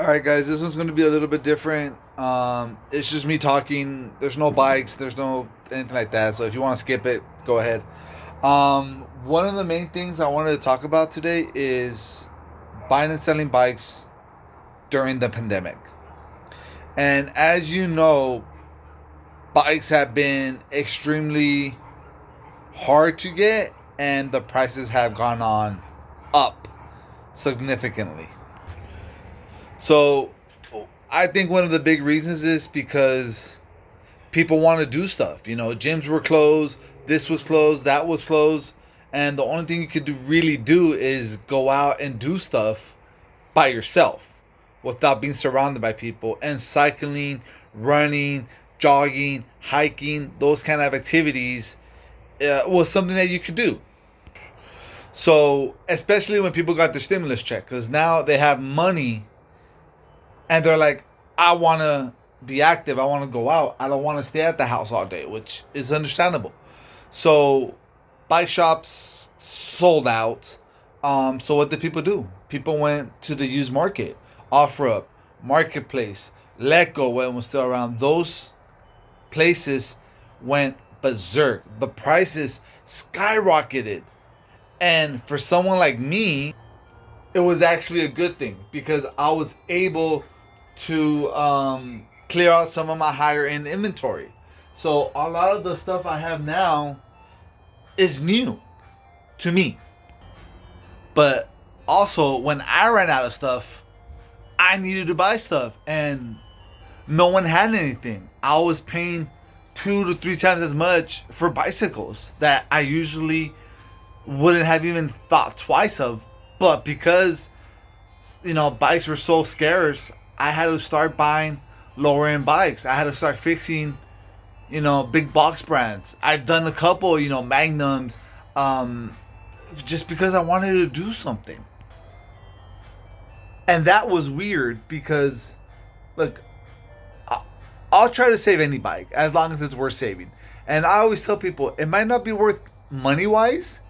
All right, guys, this one's going to be a little bit different. It's just me talking. There's no bikes. There's no anything like that. So if you want to skip it, go ahead. One of the main things I wanted to talk about today is buying and selling bikes during the pandemic. And as you know, bikes have been extremely hard to get, and the prices have gone on up significantly. So I think one of the big reasons is because people want to do stuff. You know, gyms were closed, this was closed, that was closed, and the only thing you could really do is go out and do stuff by yourself without being surrounded by people. And cycling, running, jogging, hiking, those kind of activities was something that you could do. So, especially when people got their stimulus check, because now they have money and they're like, I want to be active. I want to go out. I don't want to stay at the house all day, which is understandable. So, bike shops sold out. So, what did people do? People went to the used market, OfferUp, Marketplace, Let Go when it was still around. Those places went berserk. The prices skyrocketed. And for someone like me, it was actually a good thing because I was able to clear out some of my higher end inventory. So a lot of the stuff I have now is new to me. But also, when I ran out of stuff, I needed to buy stuff and no one had anything. I was paying 2 to 3 times as much for bicycles that I usually wouldn't have even thought twice of. But because, bikes were so scarce, I had to start buying lower end bikes. I had to start fixing, big box brands. I've done a couple, Magnums, just because I wanted to do something. And that was weird because, look, I'll try to save any bike as long as it's worth saving. And I always tell people it might not be worth money wise,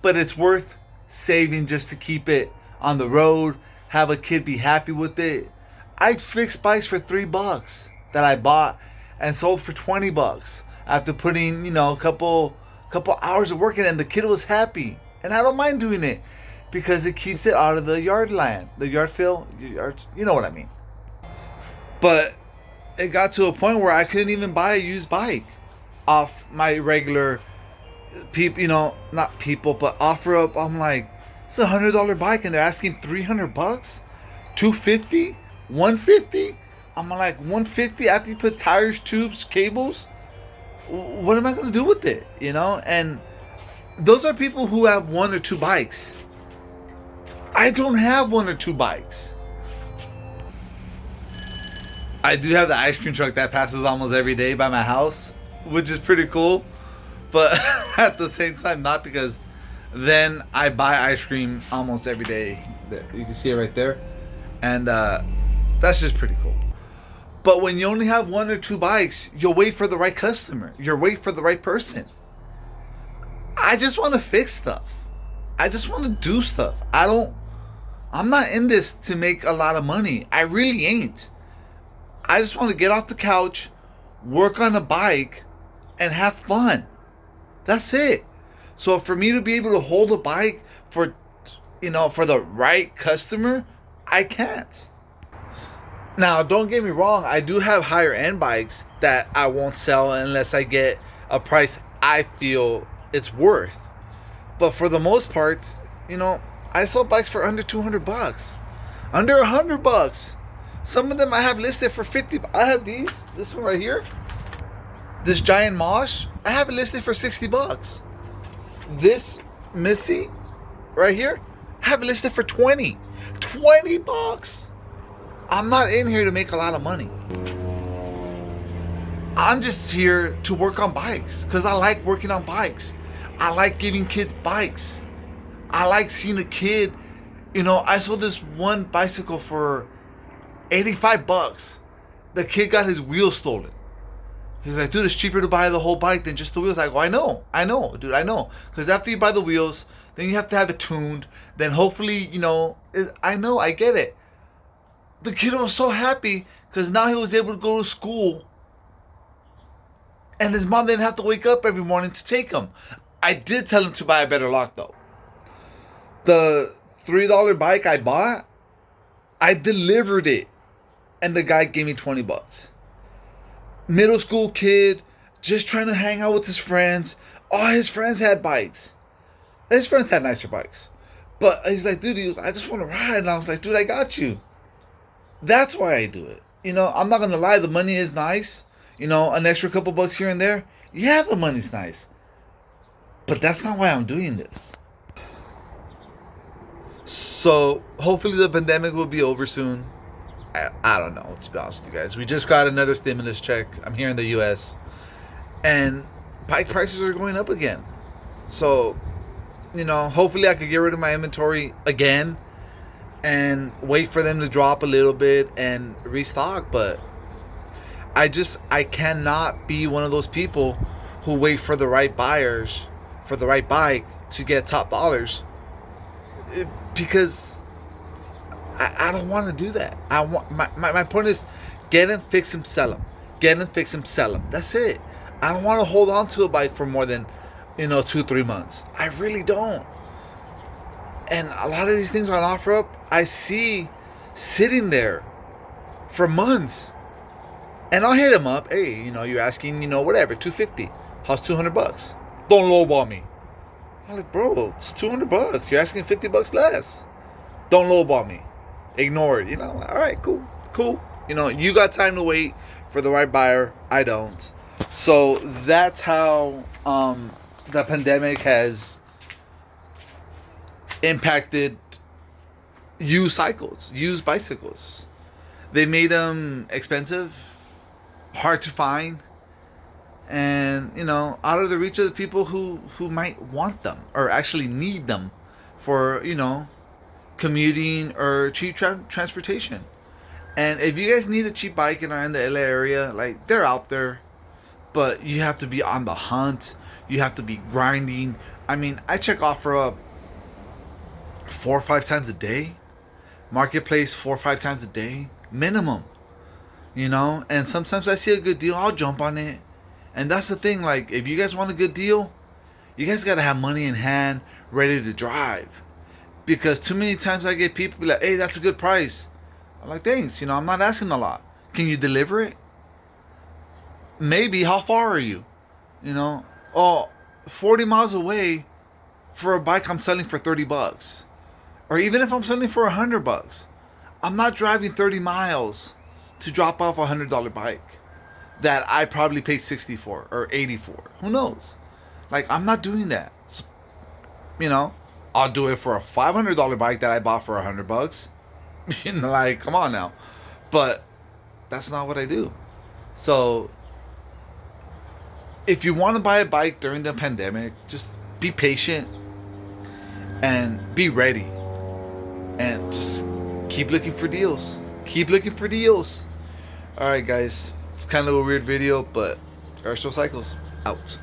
but it's worth saving just to keep it on the road, have a kid be happy with it. I fixed bikes for $3 that I bought and sold for $20 after putting, a couple hours of work in it, and the kid was happy. And I don't mind doing it because it keeps it out of the yard land, the yard fill, you know what I mean. But it got to a point where I couldn't even buy a used bike off my regular people, not people, but OfferUp. I'm like, it's $100 bike and they're asking $300, $250, $150. I'm like, $150 after you put tires, tubes, cables. What am I gonna do with it? And those are people who have 1 or 2 bikes. I don't have 1 or 2 bikes. I do have the ice cream truck that passes almost every day by my house, which is pretty cool. But at the same time, not, because then I buy ice cream almost every day. You can see it right there. And that's just pretty cool. But when you only have 1 or 2 bikes, you'll wait for the right customer. You'll wait for the right person. I just want to fix stuff. I just want to do stuff. I'm not in this to make a lot of money. I really ain't. I just want to get off the couch, work on a bike, and have fun. That's it. So for me to be able to hold a bike for the right customer, I can't. Now, don't get me wrong. I do have higher end bikes that I won't sell unless I get a price I feel it's worth. But for the most part, I sell bikes for under $200, under $100. Some of them I have listed for $50. I have this one right here. This giant Mosh, I have it listed for $60. This Missy right here, I have it listed for $20. $20. I'm not in here to make a lot of money. I'm just here to work on bikes because I like working on bikes. I like giving kids bikes. I like seeing a kid. I sold this one bicycle for $85. The kid got his wheels stolen. He's like, dude, it's cheaper to buy the whole bike than just the wheels. I go, I know, dude, I know. Because after you buy the wheels, then you have to have it tuned. Then hopefully, I know, I get it. The kid was so happy because now he was able to go to school, and his mom didn't have to wake up every morning to take him. I did tell him to buy a better lock though. The $3 bike I bought, I delivered it, and the guy gave me $20. Middle school kid, just trying to hang out with his friends. All his friends had bikes. His friends had nicer bikes. But he's like, dude, I just want to ride. And I was like, dude, I got you. That's why I do it. I'm not going to lie. The money is nice. An extra couple bucks here and there. Yeah, the money's nice. But that's not why I'm doing this. So, hopefully the pandemic will be over soon. I don't know, to be honest with you guys. We just got another stimulus check. I'm here in the U.S. And bike prices are going up again. So, hopefully I could get rid of my inventory again and wait for them to drop a little bit and restock. But I cannot be one of those people who wait for the right buyers for the right bike to get top dollars, because I don't want to do that. I want my point is get them, fix them, sell them. Get them, fix them, sell them. That's it. I don't want to hold on to a bike for more than 2-3 months. I really don't. And a lot of these things on OfferUp I see sitting there for months, and I'll hit them up. Hey, you're asking whatever, $250. How's $200? Don't lowball me. I'm like, bro, it's $200. You're asking $50 less. Don't lowball me. Ignore it. All right, cool. You got time to wait for the right buyer. I don't. So that's how the pandemic has impacted used bicycles. They made them expensive, hard to find, and out of the reach of the people who might want them or actually need them for commuting or cheap transportation. And if you guys need a cheap bike and are in the LA area, like, they're out there, but you have to be on the hunt. You have to be grinding. I mean, I check OfferUp 4 or 5 times a day. Marketplace 4 or 5 times a day minimum. And sometimes I see a good deal, I'll jump on it. And that's the thing, like, if you guys want a good deal, you guys got to have money in hand, ready to drive. Because too many times I get people be like, hey, that's a good price. I'm like, thanks, I'm not asking a lot. Can you deliver it? Maybe. How far are you? 40 miles away for a bike I'm selling for $30. Or even if I'm selling for $100, I'm not driving 30 miles to drop off a $100 bike that I probably paid 60 for or 80 for. Who knows? Like, I'm not doing that. So, I'll do it for a $500 bike that I bought for $100. Like, come on now. But that's not what I do. So if you want to buy a bike during the pandemic, just be patient and be ready, and just keep looking for deals. All right, guys, it's kind of a weird video, but Airstore Cycles out.